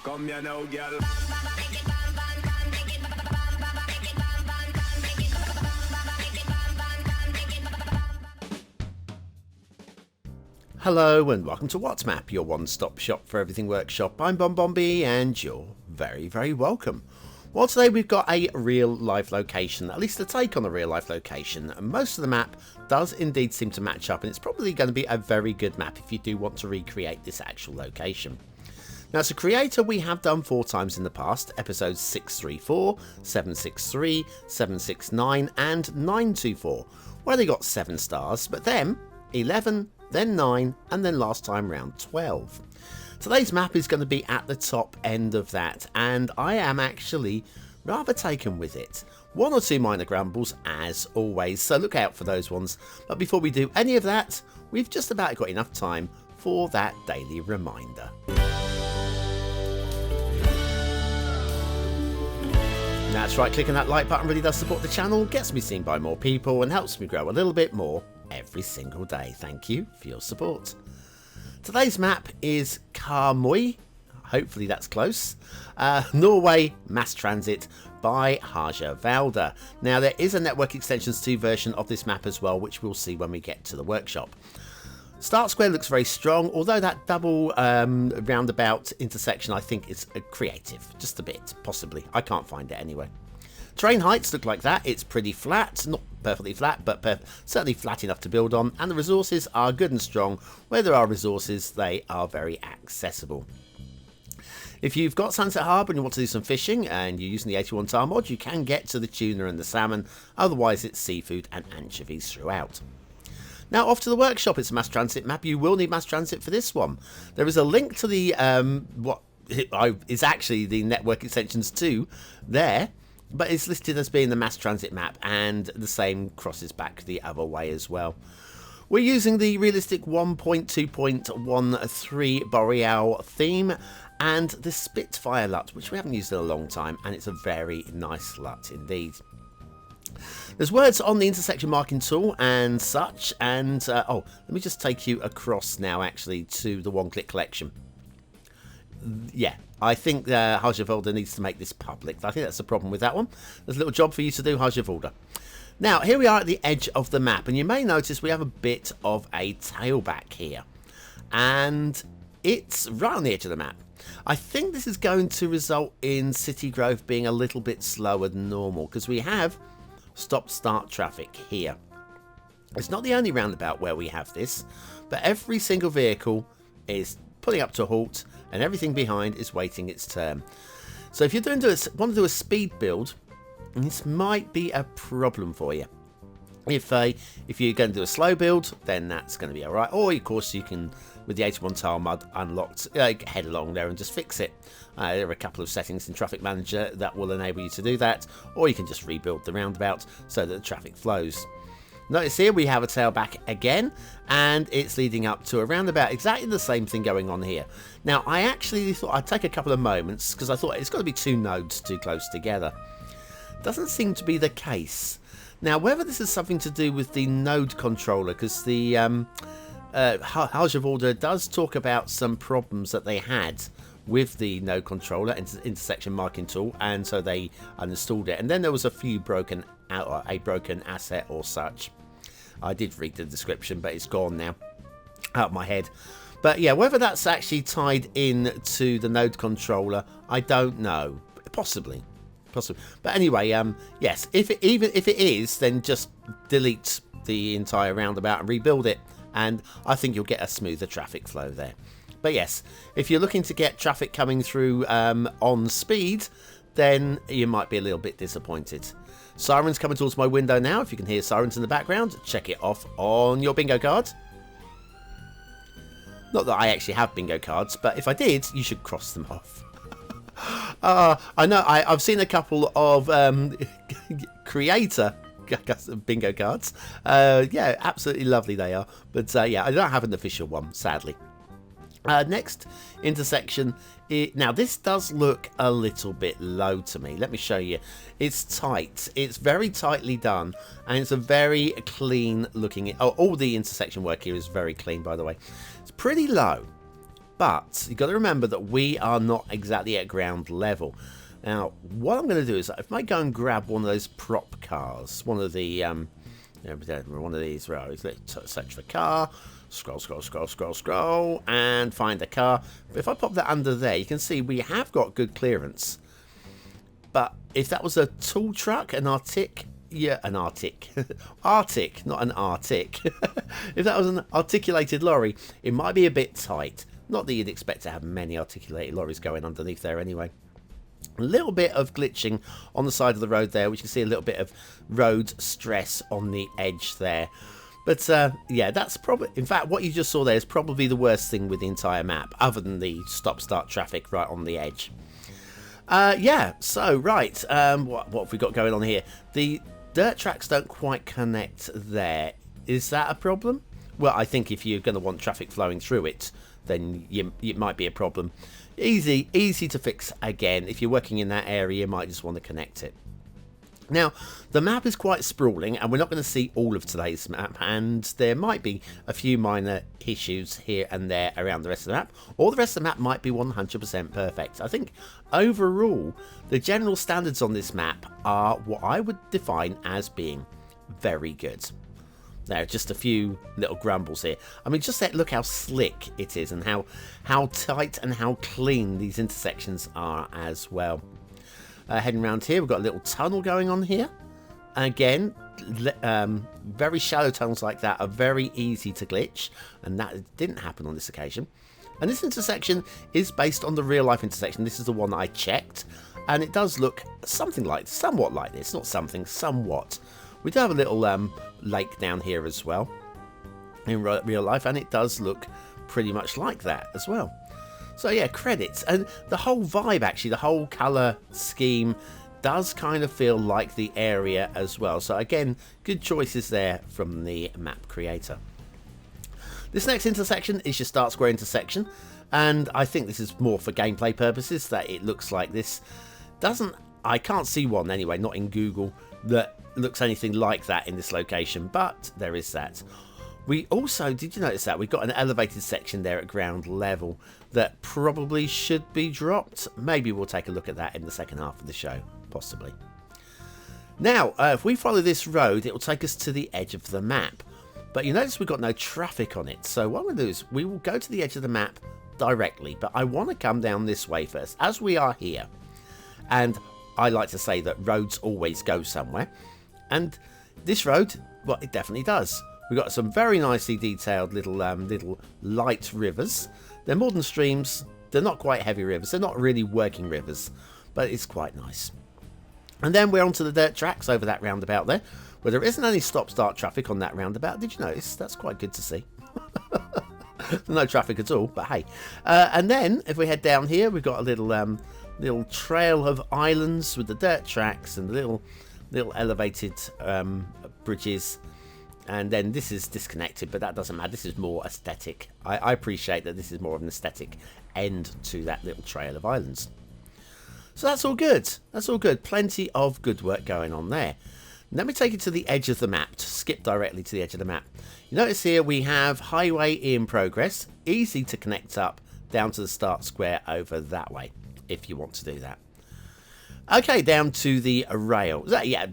Come here now, girl. Hello and welcome to What's Map, your one-stop shop for everything workshop. I'm BonBonB and you're very, very welcome. Well, today we've got a real-life location, at least a take on a real-life location. And most of the map does indeed seem to match up, and it's probably going to be a very good map if you do want to recreate this actual location. Now, as a creator, we have done 4 times in the past, episodes 634, 763, 769 and 924, where they got 7 stars, but then 11, then 9, and then last time round 12. Today's map is going to be at the top end of that, and I am actually rather taken with it. 1 or 2 minor grumbles as always, so look out for those ones. But before we do any of that, we've just about got enough time for that daily reminder. That's right, clicking that like button really does support the channel, gets me seen by more people and helps me grow a little bit more every single day. Thank you for your support. Today's map is Karmoey, hopefully that's close, Norway mass transit by Harjawalder. Now there is a Network Extensions 2 version of this map as well, which we'll see when we get to the workshop. Start square looks very strong, although that double roundabout intersection I think is creative, just a bit, possibly. I can't find it anyway. Terrain heights look like that. It's pretty flat, not perfectly flat, but certainly flat enough to build on, and the resources are good and strong. Where there are resources, they are very accessible. If you've got Sunset Harbour and you want to do some fishing and you're using the 81 tile mod, you can get to the tuna and the salmon, otherwise it's seafood and anchovies throughout. Now off to the workshop. It's a mass transit map. You will need mass transit for this one. There is a link to the what is actually the Network Extensions 2 there, but it's listed as being the mass transit map, and the same crosses back the other way as well. We're using the realistic 1.2.13 Boreal theme and the Spitfire LUT, which we haven't used in a long time, and it's a very nice LUT indeed. There's words on the intersection marking tool and such, and oh, let me just take you across now actually to the one-click collection. Yeah, I think Harjawalder needs to make this public. I think that's the problem with that one. There's a little job for you to do, Harjawalder. Now, here we are at the edge of the map, and you may notice we have a bit of a tailback here. And it's right on the edge of the map. I think this is going to result in city growth being a little bit slower than normal, because we have stop-start traffic here. It's not the only roundabout where we have this, but every single vehicle is pulling up to a halt, and everything behind is waiting its turn. So if you want to do a speed build, this might be a problem for you. If you're going to do a slow build, then that's going to be alright. Or of course you can, with the 81 tile mod unlocked, head along there and just fix it. There are a couple of settings in Traffic Manager that will enable you to do that, or you can just rebuild the roundabout so that the traffic flows. Notice here we have a tailback again, and it's leading up to a roundabout, exactly the same thing going on here. Now I actually thought I'd take a couple of moments, because I thought it's got to be 2 nodes too close together. Doesn't seem to be the case. Now whether this is something to do with the node controller, because the Harjawalder does talk about some problems that they had with the node controller intersection marking tool, and so they uninstalled it, and then there was a few broken asset or such. I did read the description, but it's gone now out of my head. But yeah, whether that's actually tied in to the node controller, I don't know. Possibly. But anyway, yes, even if it is, then just delete the entire roundabout and rebuild it, and I think you'll get a smoother traffic flow there. But yes, if you're looking to get traffic coming through on speed, then you might be a little bit disappointed. Sirens coming towards my window now. If you can hear sirens in the background, check it off on your bingo card. Not that I actually have bingo cards, but if I did, you should cross them off. I know I've seen a couple of creator bingo cards. Yeah, absolutely lovely they are. But yeah, I don't have an official one, sadly. Next intersection. Now this does look a little bit low to me. Let me show you. It's tight. It's very tightly done, and it's a very clean looking. Oh, all the intersection work here is very clean, by the way. It's pretty low. But you've got to remember that we are not exactly at ground level. Now, what I'm going to do is I might go and grab one of those prop cars, one of the one of these roads. Let's search for car, scroll, and find a car. But if I pop that under there, you can see we have got good clearance. But if that was a tool truck, an Arctic, not an Arctic. If that was an articulated lorry, it might be a bit tight. Not that you'd expect to have many articulated lorries going underneath there anyway. A little bit of glitching on the side of the road there, which you can see a little bit of road stress on the edge there. But yeah, that's probably, in fact, what you just saw there is probably the worst thing with the entire map, other than the stop-start traffic right on the edge. Yeah, so, right, what have we got going on here? The dirt tracks don't quite connect there. Is that a problem? Well, I think if you're going to want traffic flowing through it, then it might be a problem. Easy to fix again. If you're working in that area, you might just want to connect it. Now, the map is quite sprawling, and we're not going to see all of today's map, and there might be a few minor issues here and there around the rest of the map, or the rest of the map might be 100% perfect. I think, overall, the general standards on this map are what I would define as being very good. There are just a few little grumbles here. I mean, just look how slick it is and how tight and how clean these intersections are as well. Heading around here, we've got a little tunnel going on here. Again, very shallow tunnels like that are very easy to glitch, and that didn't happen on this occasion. And this intersection is based on the real-life intersection. This is the one that I checked, and it does look somewhat like this. Not something, somewhat. We do have a little lake down here as well in real life, and it does look pretty much like that as well. So yeah, credits. And the whole vibe, actually, the whole colour scheme does kind of feel like the area as well. So again, good choices there from the map creator. This next intersection is your start square intersection, and I think this is more for gameplay purposes that it looks like this. I can't see one anyway, not in Google, that looks anything like that in this location, but there is that. We also, did you notice that? We've got an elevated section there at ground level that probably should be dropped. Maybe we'll take a look at that in the second half of the show, possibly. Now, if we follow this road, it will take us to the edge of the map. But you notice we've got no traffic on it. So what we'll do is we will go to the edge of the map directly. But I want to come down this way first, as we are here. And I like to say that roads always go somewhere. And this road, well, it definitely does. We've got some very nicely detailed little light rivers. They're modern streams. They're not quite heavy rivers. They're not really working rivers, but it's quite nice. And then we're onto the dirt tracks over that roundabout there, where there isn't any stop-start traffic on that roundabout. Did you notice? That's quite good to see. No traffic at all, but hey. And then if we head down here, we've got a little trail of islands with the dirt tracks and little elevated bridges. And then this is disconnected, but that doesn't matter. This is more aesthetic. I appreciate that this is more of an aesthetic end to that little trail of islands. So that's all good. That's all good. Plenty of good work going on there. Let me take you to the edge of the map, to skip directly to the edge of the map. You notice here we have highway in progress. Easy to connect up down to the start square over that way, if you want to do that. Okay, down to the rail. Yeah,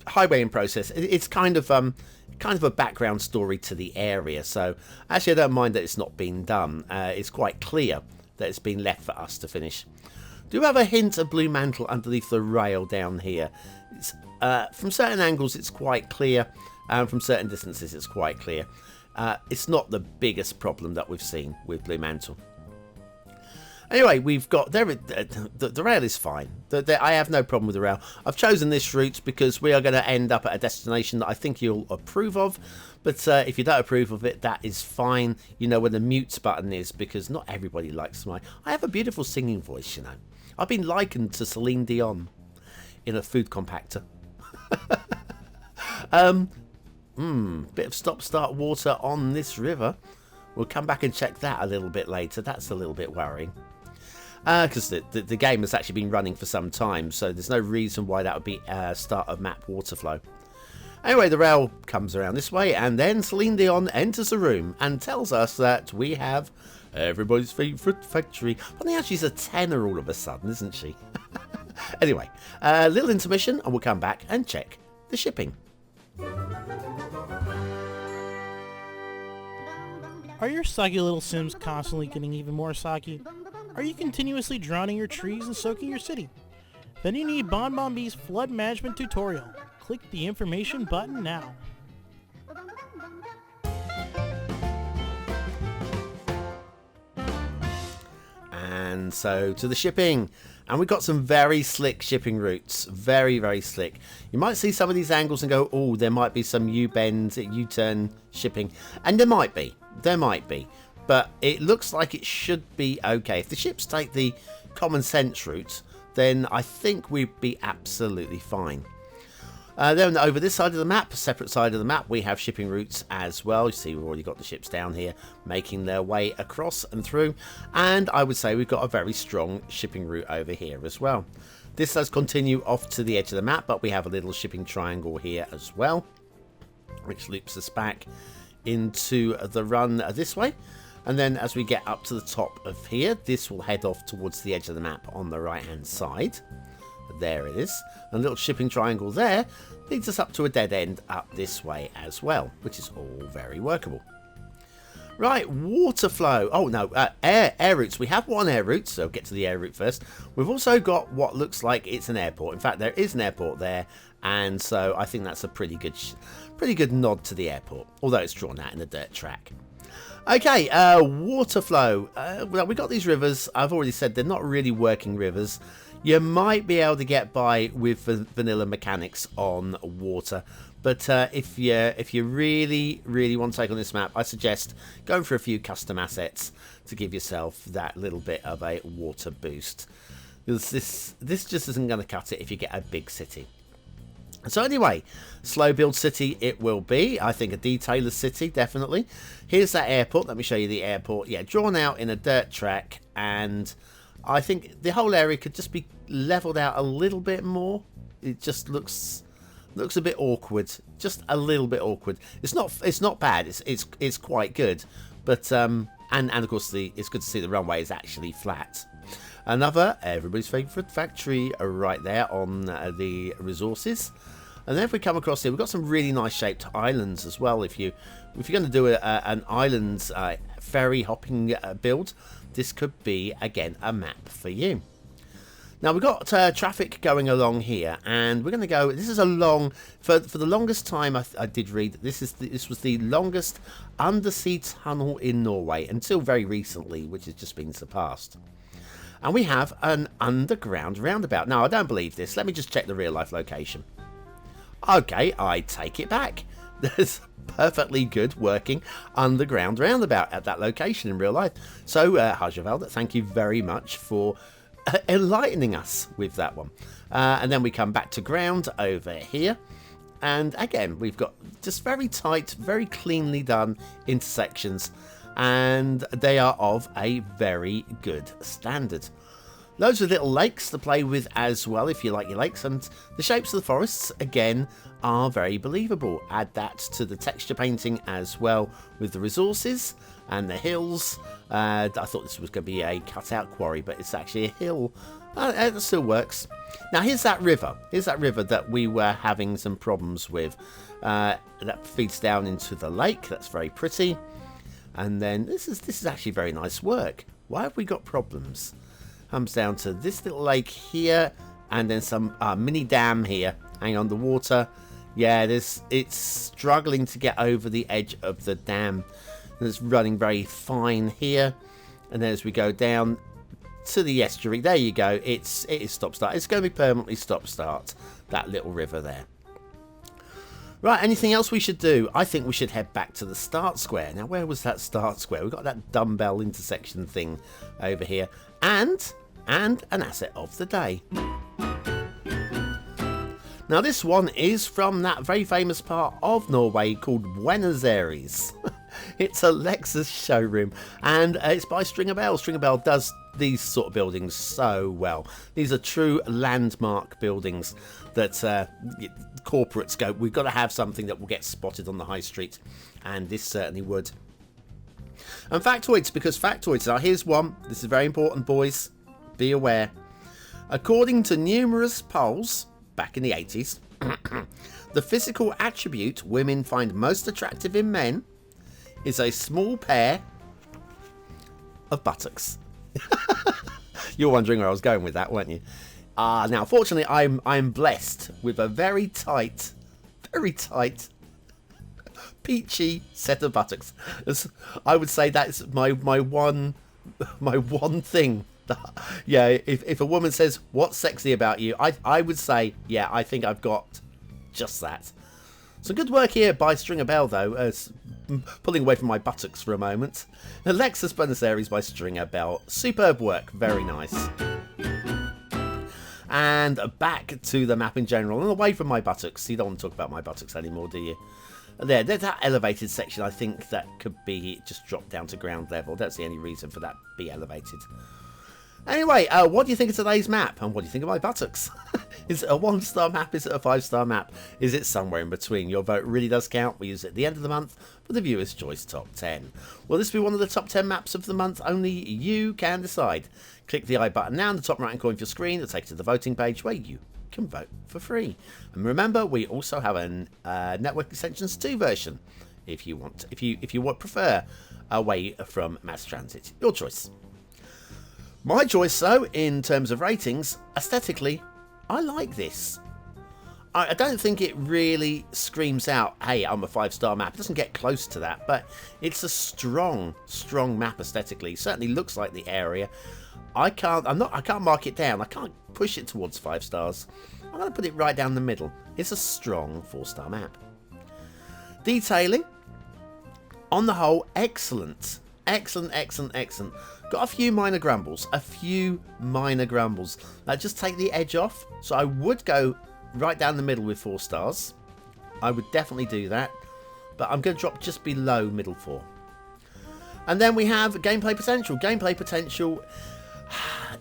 highway in process. It's kind of a background story to the area. So actually, I don't mind that it's not been done. It's quite clear that it's been left for us to finish. Do have a hint of blue mantle underneath the rail down here. From certain angles, it's quite clear, and from certain distances, it's quite clear. It's not the biggest problem that we've seen with blue mantle. Anyway, we've got the rail is fine. I have no problem with the rail. I've chosen this route because we are going to end up at a destination that I think you'll approve of. But if you don't approve of it, that is fine. You know where the mute button is, because not everybody likes I have a beautiful singing voice, you know. I've been likened to Celine Dion in a food compactor. Bit of stop-start water on this river. We'll come back and check that a little bit later. That's a little bit worrying. Because the game has actually been running for some time, so there's no reason why that would be start of map water flow. Anyway, the rail comes around this way, and then Celine Dion enters the room and tells us that we have everybody's favourite factory. But now she's a tenor all of a sudden, isn't she? Anyway, a little intermission, and we'll come back and check the shipping. Are your soggy little Sims constantly getting even more soggy? Are you continuously drowning your trees and soaking your city? Then you need BonBonB's flood management tutorial. Click the information button now. And so to the shipping. And we've got some very slick shipping routes. Very, very slick. You might see some of these angles and go, oh, there might be some U-bend, U-turn shipping. And there might be. There might be. But it looks like it should be okay. If the ships take the common sense route, then I think we'd be absolutely fine. Then over this side of the map, separate side of the map, we have shipping routes as well. You see we've already got the ships down here making their way across and through. And I would say we've got a very strong shipping route over here as well. This does continue off to the edge of the map, but we have a little shipping triangle here as well, which loops us back into the run this way. And then as we get up to the top of here, this will head off towards the edge of the map on the right hand side. There it is. And a little shipping triangle there leads us up to a dead end up this way as well, which is all very workable. Right, water flow. Oh no, air routes. We have one air route, so get to the air route first. We've also got what looks like it's an airport. In fact, there is an airport there, and so I think that's a pretty good nod to the airport, although it's drawn out in a dirt track. Okay, water flow. Well, we've got these rivers. I've already said they're not really working rivers. You might be able to get by with vanilla mechanics on water, but if you really want to take on this map, I suggest going for a few custom assets to give yourself that little bit of a water boost. This just isn't going to cut it if you get a big city. So anyway, slow build city it will be. I think a detailer city, definitely. Here's that airport. Let me show you the airport. Yeah, drawn out in a dirt track, and I think the whole area could just be leveled out a little bit more. It just looks a bit awkward, just a little bit awkward. It's not bad. It's quite good, but and of course it's good to see the runway is actually flat. Another everybody's favourite factory right there on the resources. And then if we come across here, we've got some really nice shaped islands as well. If you're going to do an island ferry hopping build, this could be again a map for you. Now we've got traffic going along here, and we're going to go. This is a long for the longest time. I did read this was the longest undersea tunnel in Norway until very recently, which has just been surpassed. And we have an underground roundabout. Now, I don't believe this. Let me just check the real-life location. Okay, I take it back. There's a perfectly good working underground roundabout at that location in real life. So, Harjawalder, thank you very much for enlightening us with that one. And then we come back to ground over here. And again, we've got just very tight, very cleanly done intersections. And they are of a very good standard. Loads of little lakes to play with as well if you like your lakes, and the shapes of the forests again are very believable. Add that to the texture painting as well with the resources and the hills. I thought this was going to be a cut-out quarry, but it's actually a hill. It still works. Now here's that river. Here's that river that we were having some problems with. That feeds down into the lake. That's very pretty. And then this is actually very nice work. Why have we got problems? Comes down to this little lake here, and then some mini dam here. Hang on, the water. Yeah, it's struggling to get over the edge of the dam. It's running very fine here, and then as we go down to the estuary, there you go. It is stop start. It's going to be permanently stop start. That little river there. Right, anything else we should do? I think we should head back to the start square. Now, where was that start square? We've got that dumbbell intersection thing over here. And an asset of the day. Now, this one is from that very famous part of Norway called Buenos. It's a Lexus showroom, and it's by Stringer Bell. Stringer Bell does these sort of buildings so well. These are true landmark buildings that corporates go, we've got to have something that will get spotted on the high street, and this certainly would. And factoids, because factoids, now here's one, this is very important, boys, be aware. According to numerous polls back in the 80s, the physical attribute women find most attractive in men is a small pair of buttocks. You're wondering where I was going with that, weren't you? Now, fortunately, I'm blessed with a very tight, peachy set of buttocks. I would say that's my one thing. Yeah, if a woman says, what's sexy about you, I would say, yeah, I think I've got just that. So good work here by Stringer Bell, though, pulling away from my buttocks for a moment. Lexus Buenos Aires by Stringer Bell. Superb work, very nice. And back to the map in general, and away from my buttocks. You don't want to talk about my buttocks anymore, do you? There's that elevated section. I think that could be just dropped down to ground level. That's the only reason for that be elevated. Anyway, what do you think of today's map? And what do you think of my buttocks? Is it a 1-star map? Is it a 5-star map? Is it somewhere in between? Your vote really does count. We use it at the end of the month for the Viewers' Choice Top 10. Will this be one of the top 10 maps of the month? Only you can decide. Click the I button now in the top right-hand corner of your screen to take you to the voting page where you can vote for free. And remember, we also have a Network Extensions 2 version if you want, if you would prefer away from mass transit. Your choice. My choice, though, in terms of ratings, aesthetically, I like this. I don't think it really screams out, hey, I'm a 5-star map. It doesn't get close to that, but it's a strong map aesthetically. It certainly looks like the area. I can't mark it down. I can't push it towards 5 stars. I'm going to put it right down the middle. It's a strong 4-star map. Detailing, on the whole, excellent. Excellent. Got a few minor grumbles. Just take the edge off. So I would go right down the middle with 4 stars. I would definitely do that. But I'm going to drop just below middle 4. And then we have gameplay potential. Gameplay potential,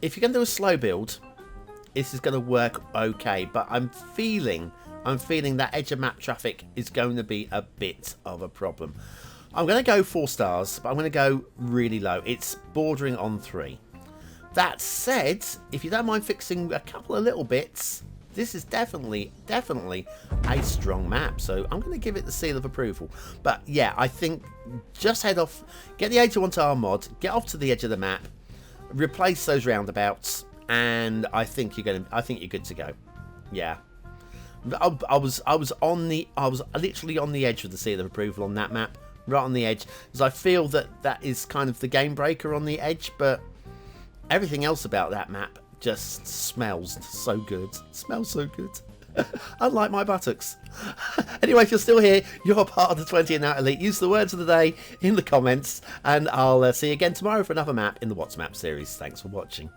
if you're going to do a slow build, this is going to work okay. But I'm feeling that edge of map traffic is going to be a bit of a problem. I'm going to go 4 stars, but I'm going to go really low. It's bordering on 3. That said, if you don't mind fixing a couple of little bits, this is definitely a strong map. So I'm going to give it the seal of approval. But yeah, I think just head off, get the 801 tile mod, get off to the edge of the map, replace those roundabouts, and I think you're good to go. Yeah. I was literally on the edge of the seal of approval on that map. Right on the edge, because I feel that is kind of the game breaker on the edge, but everything else about that map just smells so good. Unlike my buttocks. Anyway, if you're still here, you're part of the 20 and Out Elite. Use the words of the day in the comments, and I'll see you again tomorrow for another map in the What's Map series. Thanks for watching.